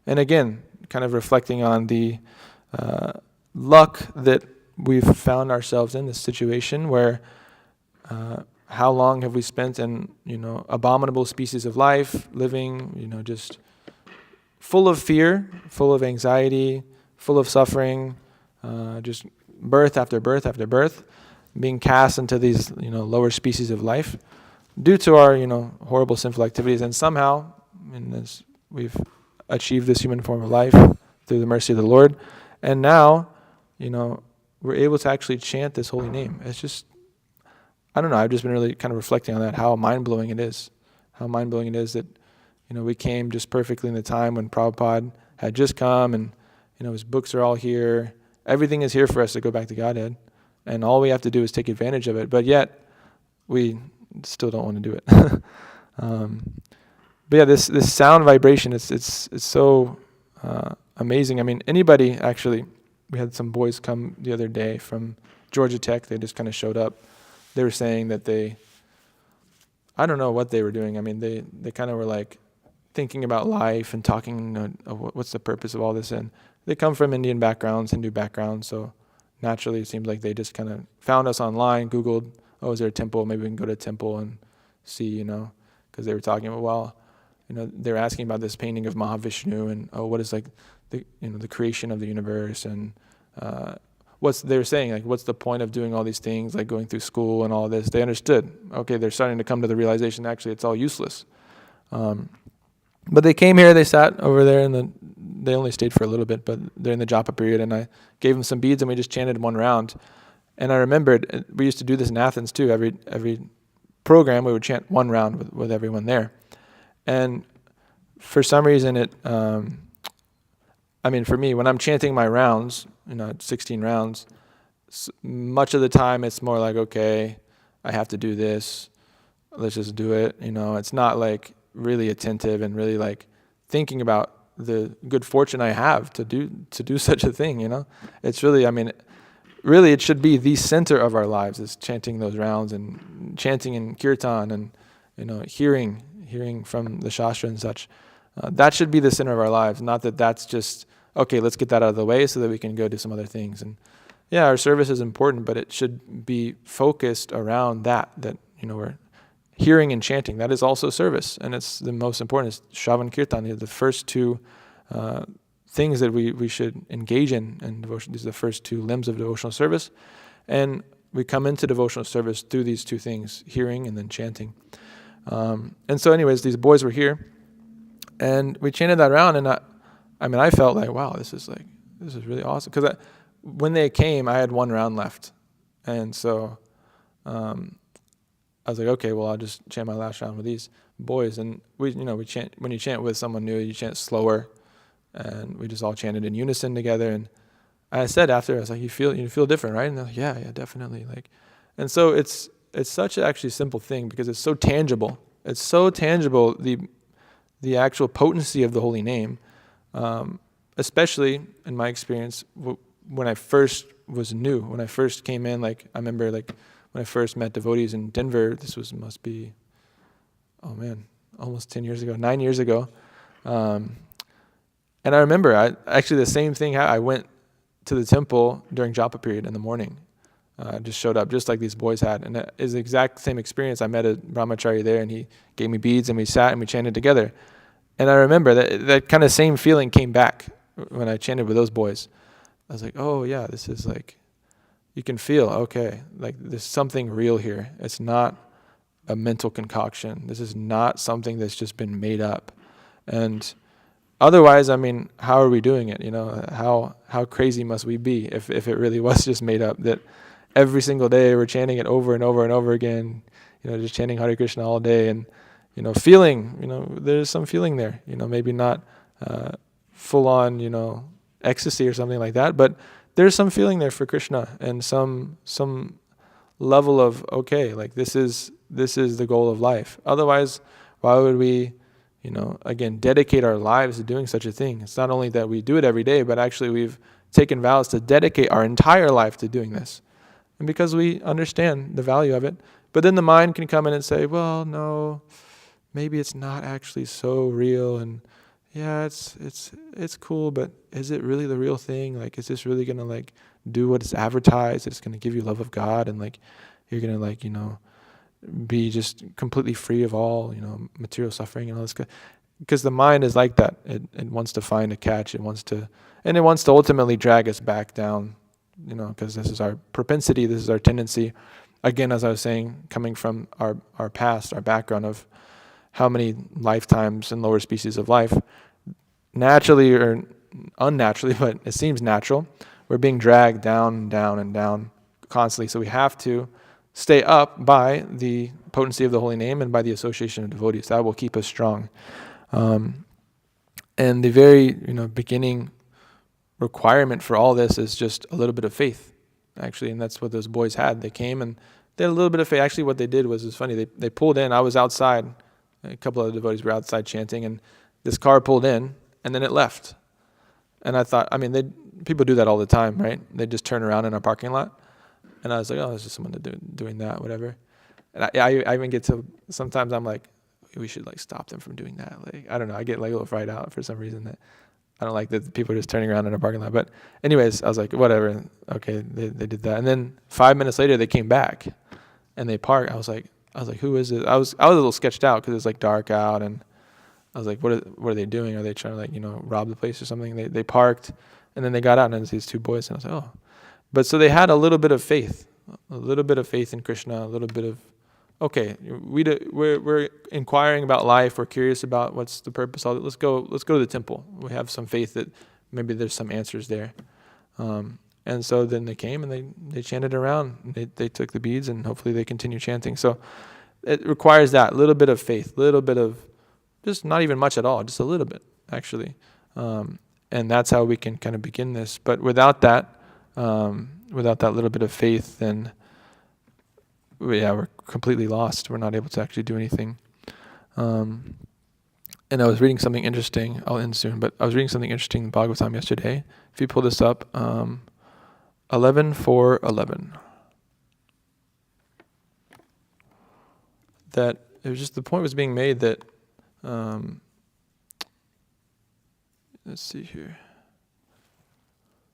And again, kind of reflecting on the luck that we've found ourselves in this situation where how long have we spent in, abominable species of life, living, just full of fear, full of anxiety, full of suffering, just birth after birth after birth, being cast into these, lower species of life due to our, horrible sinful activities. And somehow, we've achieved this human form of life through the mercy of the Lord. And now, we're able to actually chant this holy name. It's just, I don't know, I've just been really kind of reflecting on that, how mind-blowing it is. How mind-blowing it is that, we came just perfectly in the time when Prabhupada had just come and, his books are all here. Everything is here for us to go back to Godhead. And all we have to do is take advantage of it. But yet, we still don't want to do it. But yeah, this sound vibration, it's so amazing. I mean, anybody actually, we had some boys come the other day from Georgia Tech. They just kind of showed up. They were saying that I don't know what they were doing. I mean, they kind of were like thinking about life and talking, what's the purpose of all this? And they come from Indian backgrounds, Hindu backgrounds, so naturally it seems like they just kind of found us online, Googled, oh, is there a temple? Maybe we can go to a temple and see, because they were talking about, well, they were asking about this painting of Mahavishnu and, what is like the creation of the universe, and they were saying, like, what's the point of doing all these things, like going through school and all this? They understood. Okay, they're starting to come to the realization, actually, it's all useless. But they came here, they sat over there, and they only stayed for a little bit, but they're in the japa period, and I gave them some beads, and we just chanted one round. And I remembered, we used to do this in Athens too, every program, we would chant one round with everyone there. And for some reason for me, when I'm chanting my rounds, 16 rounds, much of the time it's more like, okay, I have to do this, let's just do it. It's not like really attentive and really like thinking about the good fortune I have to do such a thing. It's really, really it should be the center of our lives, is chanting those rounds and chanting in kirtan and hearing from the Shastra and such. That should be the center of our lives, not that that's just, okay, let's get that out of the way so that we can go do some other things. And, yeah, our service is important, but it should be focused around that we're hearing and chanting. That is also service, and it's the most important. It's Shravan Kirtan, the first two things that we should engage in devotion. These are the first two limbs of devotional service, and we come into devotional service through these two things, hearing and then chanting. And so anyways, these boys were here, and we chanted that around, and I felt like, wow, this is really awesome. Because when they came, I had one round left. And so I was like, okay, well, I'll just chant my last round with these boys. And we chant, when you chant with someone new, you chant slower. And we just all chanted in unison together. And I said after, I was like, you feel different, right? And they're like, yeah, definitely. And so it's such an actually simple thing because it's so tangible. It's so tangible, the actual potency of the holy name, especially in my experience when I first was new, when I first came in. I remember when I first met devotees in Denver. This must be, almost 9 years ago. And I remember actually the same thing. I went to the temple during japa period in the morning. Just showed up just like these boys had. And it is the exact same experience. I met a brahmachari there, and he gave me beads, and we sat and we chanted together. And I remember that kind of same feeling came back when I chanted with those boys. I was like, oh yeah, this is you can feel, okay, there's something real here. It's not a mental concoction. This is not something that's just been made up. And otherwise, how are we doing it? How crazy must we be if it really was just made up, that every single day we're chanting it over and over and over again, just chanting Hare Krishna all day, and feeling, there's some feeling there, maybe not full on, ecstasy or something like that, but there's some feeling there for Krishna, and some level of, okay, this is the goal of life. Otherwise, why would we again, dedicate our lives to doing such a thing? It's not only that we do it every day, but actually we've taken vows to dedicate our entire life to doing this. And because we understand the value of it, but then the mind can come in and say, well, no, maybe it's not actually so real, and yeah, it's cool, but is it really the real thing? Is this really going to do what it's advertised? It's going to give you love of God, and you're going to be just completely free of all, material suffering and all this. Because the mind is like that. It wants to find a catch. It wants to ultimately drag us back down, because this is our propensity. This is our tendency. Again, as I was saying, coming from our past, our background of how many lifetimes in lower species of life, naturally or unnaturally, but it seems natural, we're being dragged down and down and down constantly. So we have to stay up by the potency of the holy name and by the association of devotees. That will keep us strong. And the very beginning requirement for all this is just a little bit of faith, actually, and that's what those boys had. They came and they had a little bit of faith. Actually, what they did was funny. They pulled in. I was outside. A couple of the devotees were outside chanting, and this car pulled in, and then it left. And I thought, people do that all the time, right? They just turn around in our parking lot. And I was like, oh, there's just someone doing that, whatever. And I even get to, sometimes I'm like, we should stop them from doing that. I don't know, I get a little fried out for some reason, that I don't like that people are just turning around in a parking lot. But anyways, I was like, whatever. Okay, they did that. And then 5 minutes later, they came back and they parked. I was like, who is it? I was a little sketched out because it was dark out, and I was like, what are they doing? Are they trying to rob the place or something? They parked, and then they got out, and it was these two boys, and I was like, oh. But so they had a little bit of faith in Krishna, a little bit of, okay, we're inquiring about life. We're curious about what's the purpose of it. Let's go to the temple. We have some faith that maybe there's some answers there. And so then they came and they chanted around. They took the beads, and hopefully they continue chanting. So it requires that little bit of faith, little bit of, just not even much at all, just a little bit actually. And that's how we can kind of begin this. But without that little bit of faith, then we're completely lost. We're not able to actually do anything. And I was reading something interesting. I'll end soon, but I was reading something interesting in Bhagavatam yesterday. If you pull this up, 11.4.11. That it was just, the point was being made that, let's see here.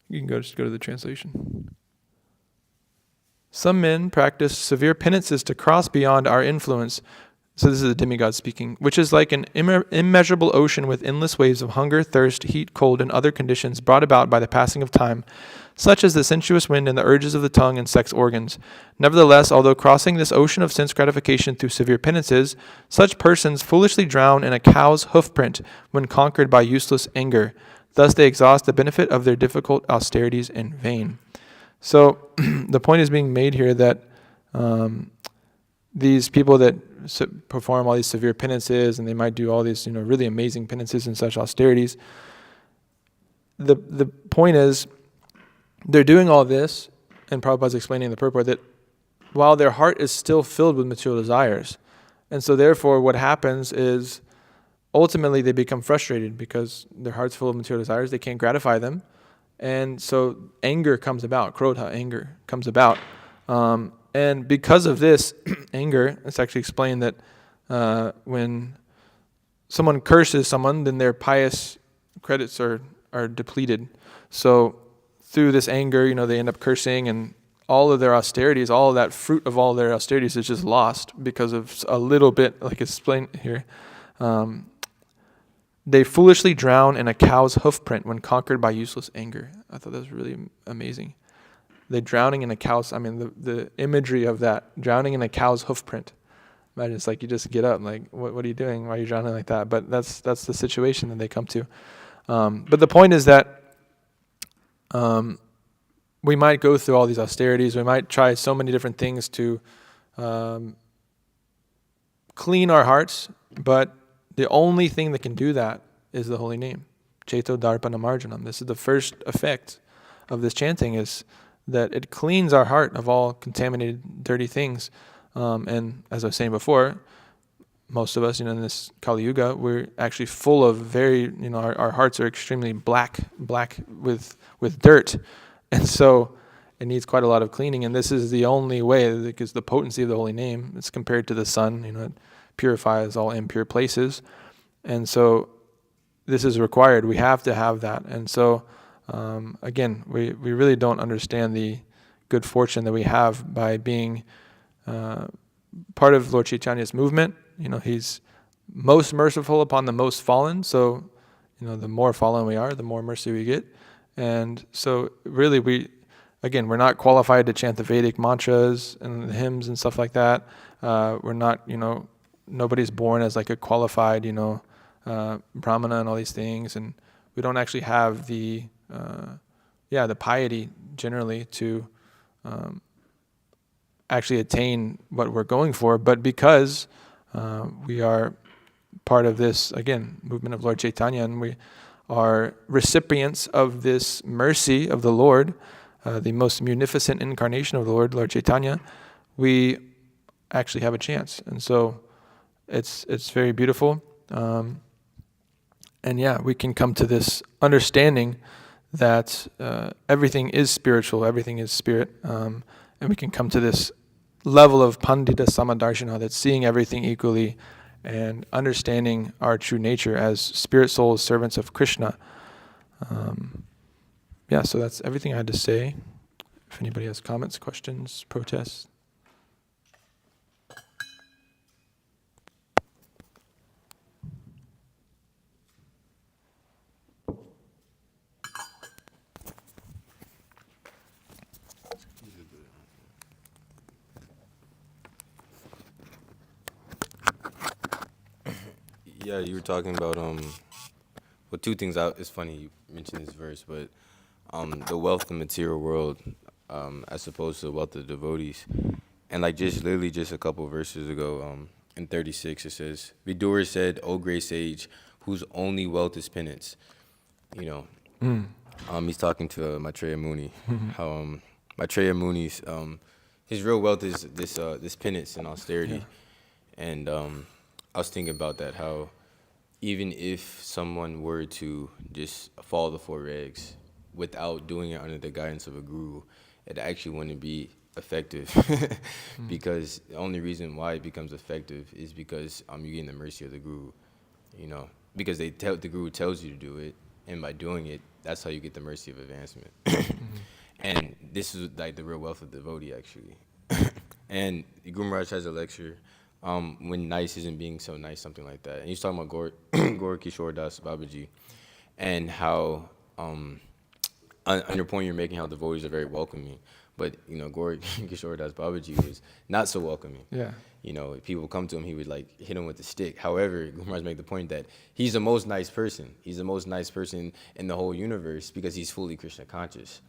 You can just go to the translation. Some men practice severe penances to cross beyond our influence. So this is the demigod speaking, which is like an immeasurable ocean with endless waves of hunger, thirst, heat, cold, and other conditions brought about by the passing of time, such as the sensuous wind and the urges of the tongue and sex organs. Nevertheless, although crossing this ocean of sense gratification through severe penances, such persons foolishly drown in a cow's hoofprint when conquered by useless anger. Thus they exhaust the benefit of their difficult austerities in vain. So the point is being made here that these people that perform all these severe penances, and they might do all these, really amazing penances and such austerities. The point is, they're doing all this, and Prabhupada's explaining in the purport that while their heart is still filled with material desires, and so therefore what happens is ultimately they become frustrated because their heart's full of material desires, they can't gratify them, and so anger comes about, krodha, anger comes about. And because of this anger, it's actually explained that when someone curses someone, then their pious credits are depleted. So through this anger, they end up cursing, and all of their austerities, all of that fruit of all their austerities is just lost because of a little bit, like it's explained here. They foolishly drown in a cow's hoofprint when conquered by useless anger. I thought that was really amazing. They're drowning in a cow's, the imagery of that, drowning in a cow's hoofprint. Imagine it's like you just get up, like, what are you doing? Why are you drowning like that? But that's the situation that they come to. But the point is that we might go through all these austerities. We might try so many different things to clean our hearts, but the only thing that can do that is the holy name. Cheto Darpana Marjanam. This is the first effect of this chanting, is that it cleans our heart of all contaminated, dirty things. And as I was saying before, most of us, in this Kali Yuga, we're actually full of very, our hearts are extremely black with dirt. And so it needs quite a lot of cleaning. And this is the only way, because the potency of the holy name, it's compared to the sun, it purifies all impure places. And so this is required. We have to have that. And so again, we really don't understand the good fortune that we have by being part of Lord Chaitanya's movement. He's most merciful upon the most fallen. So, the more fallen we are, the more mercy we get. And so really we're not qualified to chant the Vedic mantras and the hymns and stuff like that. We're not, nobody's born as like a qualified, brahmana and all these things. And we don't actually have the piety generally to actually attain what we're going for, but because we are part of this, again, movement of Lord Chaitanya, and we are recipients of this mercy of the Lord, the most munificent incarnation of the Lord Chaitanya, we actually have a chance. And so it's very beautiful. We can come to this understanding that everything is spiritual, everything is spirit, and we can come to this level of Pandita Samadarshana, that's seeing everything equally and understanding our true nature as spirit souls, servants of Krishna. So that's everything I had to say. If anybody has comments, questions, protests. Yeah, you were talking about two things. It's funny you mentioned this verse, but the wealth of the material world, as opposed to the wealth of the devotees, and like just literally just a couple verses ago, in 36 it says, Vidura said, "O great sage, whose only wealth is penance." He's talking to Maitreya Muni, how Maitreya Muni's his real wealth is this penance and austerity, and I was thinking about that, how even if someone were to just follow the four regs without doing it under the guidance of a guru, it actually wouldn't be effective. Because the only reason why it becomes effective is because you're getting the mercy of the guru, because the guru tells you to do it, and by doing it, that's how you get the mercy of advancement. And this is like the real wealth of devotee, actually. And Guru Maharaj has a lecture, when nice isn't being so nice, something like that. And he's talking about Gaur Kishore Das Babaji, and how, on your point you're making, how devotees are very welcoming. But, Gaur Kishore Das Babaji was not so welcoming. Yeah. People come to him, he would like hit him with a stick. However, Guru Maharaj make the point that he's the most nice person. He's the most nice person in the whole universe because he's fully Krishna conscious.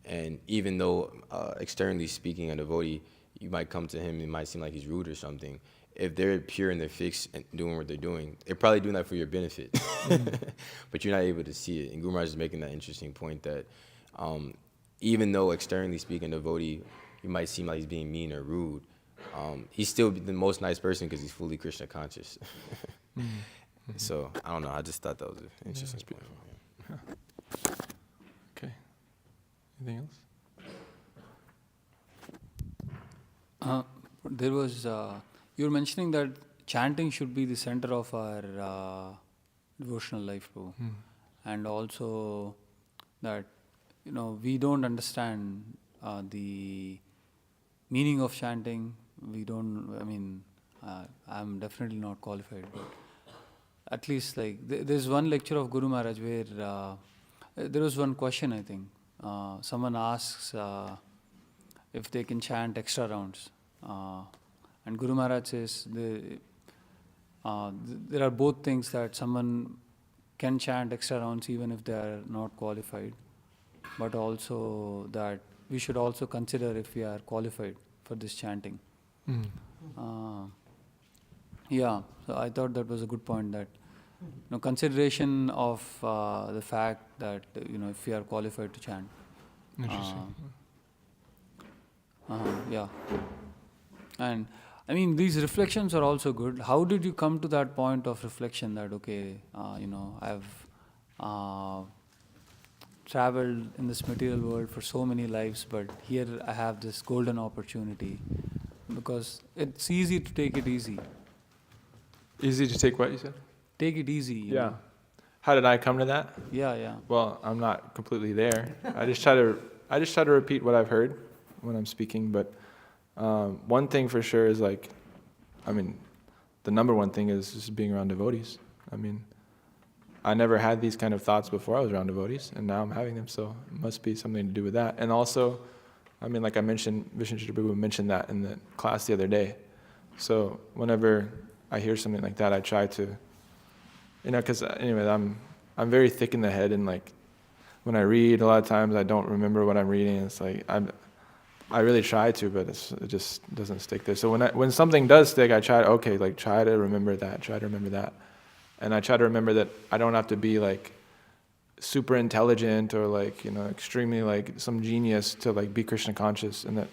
And even though externally speaking, a devotee, you might come to him, it might seem like he's rude or something. If they're pure and they're fixed and doing what they're doing, they're probably doing that for your benefit. But you're not able to see it. And Guru Maharaj is making that interesting point that even though externally speaking, a devotee, you might seem like he's being mean or rude, he's still the most nice person because he's fully Krishna conscious. So, I don't know, I just thought that was an interesting point. Yeah. Okay. Anything else? There was, you were mentioning that chanting should be the center of our devotional life, Prabhu. And also that, we don't understand the meaning of chanting. We don't, I'm definitely not qualified, but at least like, there's one lecture of Guru Maharaj where there was one question, I think. Someone asks if they can chant extra rounds. And Guru Maharaj says there are both things, that someone can chant extra rounds even if they are not qualified, but also that we should also consider if we are qualified for this chanting. Yeah, so I thought that was a good point, that consideration of the fact that if we are qualified to chant. Interesting. Yeah. And these reflections are also good. How did you come to that point of reflection that, okay, I've traveled in this material world for so many lives, but here I have this golden opportunity? Because it's easy to take it easy. Easy to take what you said? Take it easy. you know. How did I come to that? Yeah. Well, I'm not completely there. I just try to repeat what I've heard when I'm speaking. But one thing for sure is the number one thing is just being around devotees. I never had these kind of thoughts before I was around devotees, and now I'm having them. So it must be something to do with that. And also, like I mentioned, Vishnu Prabhu mentioned that in the class the other day. So whenever I hear something like that, I try to, because anyway, I'm very thick in the head, and when I read, a lot of times I don't remember what I'm reading. It's I really try to, but it just doesn't stick there. So when something does stick, I try to remember that, and I try to remember that I don't have to be super intelligent or extremely some genius to be Krishna conscious, and that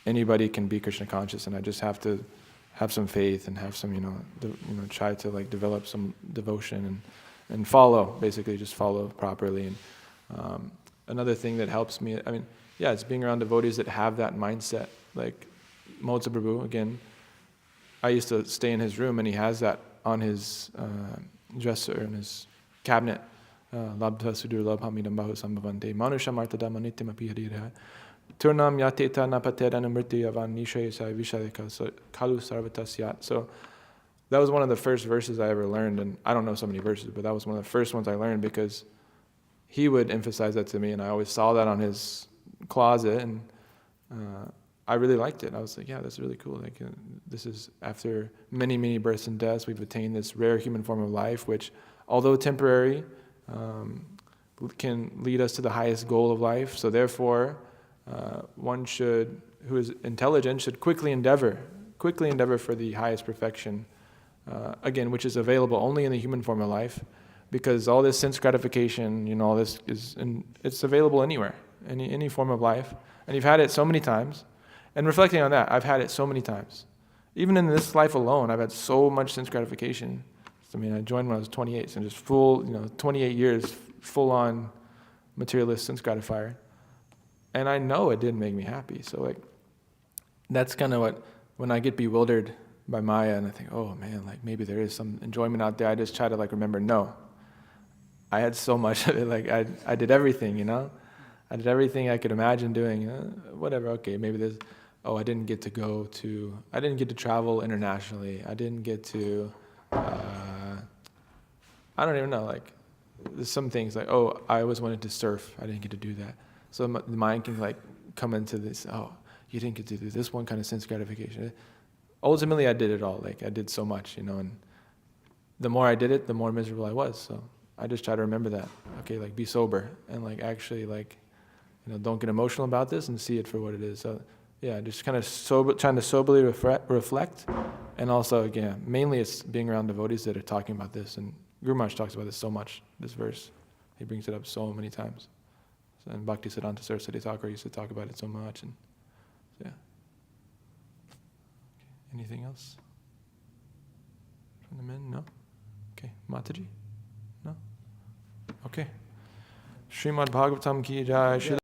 anybody can be Krishna conscious, and I just have to have some faith and have some try to develop some devotion and follow, basically just follow properly. And another thing that helps me, it's being around devotees that have that mindset. Like Moza Prabhu, again, I used to stay in his room, and he has that on his dresser, in his cabinet. Labdha sudur labhamidam bahu sambhavante manushamartadam anittim apihariraha turnam yateta napateran amriti avan nishayasai vishadika kalu sarvatasyat. So that was one of the first verses I ever learned, and I don't know so many verses, but that was one of the first ones I learned, because he would emphasize that to me, and I always saw that on his closet, and I really liked it. I was like, yeah, that's really cool. This is after many, many births and deaths, we've attained this rare human form of life, which, although temporary, can lead us to the highest goal of life. So therefore, one who is intelligent, should quickly endeavor for the highest perfection, again, which is available only in the human form of life, because all this sense gratification, all this it's available anywhere, any form of life. And you've had it so many times. And reflecting on that, I've had it so many times. Even in this life alone, I've had so much sense gratification. I joined when I was 28, so just full, 28 years, full-on materialist sense gratifier. And I know it didn't make me happy. So that's kind of what, when I get bewildered by Maya and I think, oh man, maybe there is some enjoyment out there, I just try to remember, no. I had so much of it, I did everything, I did everything I could imagine doing. Whatever, okay, maybe there's, I didn't get to travel internationally. I didn't get to, I don't even know, like, there's some things like, I always wanted to surf. I didn't get to do that. So the mind can like come into this, you didn't get to do this one kind of sense gratification. Ultimately, I did it all. Like, I did so much, and the more I did it, the more miserable I was. So I just try to remember that. Okay, like, be sober and like actually like, don't get emotional about this and see it for what it is. So yeah, just kind of trying to soberly reflect. And also, again, mainly it's being around devotees that are talking about this. And Guru Maharaj talks about this so much, this verse. He brings it up so many times. And Bhakti Siddhanta Saraswati Thakur used to talk about it so much. And so, yeah. Anything else? From the men? No? Okay. Mataji? No? Okay. Srimad Bhagavatam ki jai.